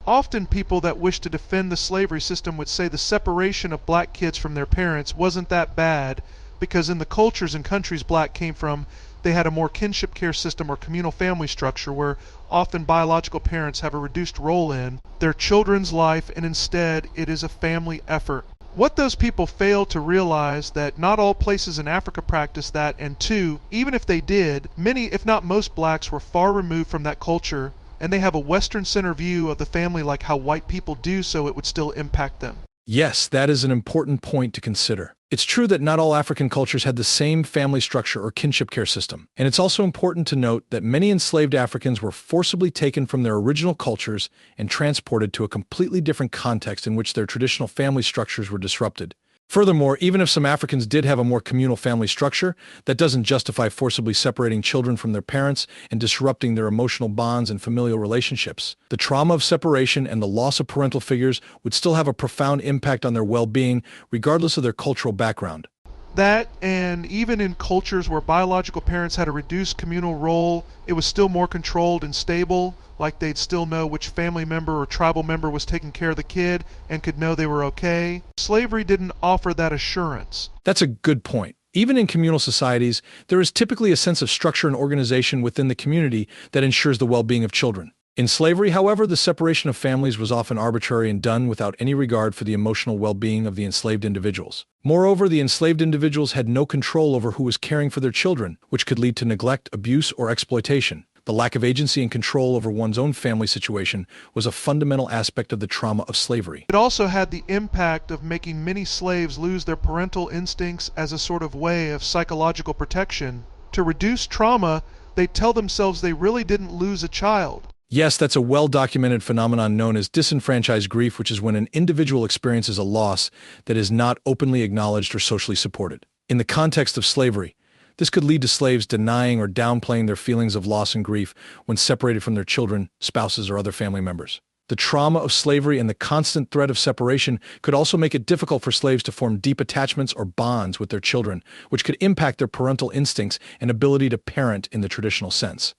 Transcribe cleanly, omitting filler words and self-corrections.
Often people that wish to defend the slavery system would say the separation of black kids from their parents wasn't that bad because in the cultures and countries black came from, they had a more kinship care system or communal family structure where often biological parents have a reduced role in their children's life and instead it is a family effort. What those people fail to realize that not all places in Africa practice that, and two, even if they did, many if not most blacks were far removed from that culture and they have a Western center view of the family like how white people do, so it would still impact them. Yes, that is an important point to consider. It's true that not all African cultures had the same family structure or kinship care system. And it's also important to note that many enslaved Africans were forcibly taken from their original cultures and transported to a completely different context in which their traditional family structures were disrupted. Furthermore, even if some Africans did have a more communal family structure, that doesn't justify forcibly separating children from their parents and disrupting their emotional bonds and familial relationships. The trauma of separation and the loss of parental figures would still have a profound impact on their well-being, regardless of their cultural background. That, and even in cultures where biological parents had a reduced communal role, it was still more controlled and stable, like they'd still know which family member or tribal member was taking care of the kid and could know they were okay. Slavery didn't offer that assurance. That's a good point. Even in communal societies, there is typically a sense of structure and organization within the community that ensures the well-being of children. In slavery, however, the separation of families was often arbitrary and done without any regard for the emotional well-being of the enslaved individuals. Moreover, the enslaved individuals had no control over who was caring for their children, which could lead to neglect, abuse, or exploitation. The lack of agency and control over one's own family situation was a fundamental aspect of the trauma of slavery. It also had the impact of making many slaves lose their parental instincts as a sort of way of psychological protection. To reduce trauma, they tell themselves they really didn't lose a child. Yes, that's a well-documented phenomenon known as disenfranchised grief, which is when an individual experiences a loss that is not openly acknowledged or socially supported. In the context of slavery, this could lead to slaves denying or downplaying their feelings of loss and grief when separated from their children, spouses, or other family members. The trauma of slavery and the constant threat of separation could also make it difficult for slaves to form deep attachments or bonds with their children, which could impact their parental instincts and ability to parent in the traditional sense.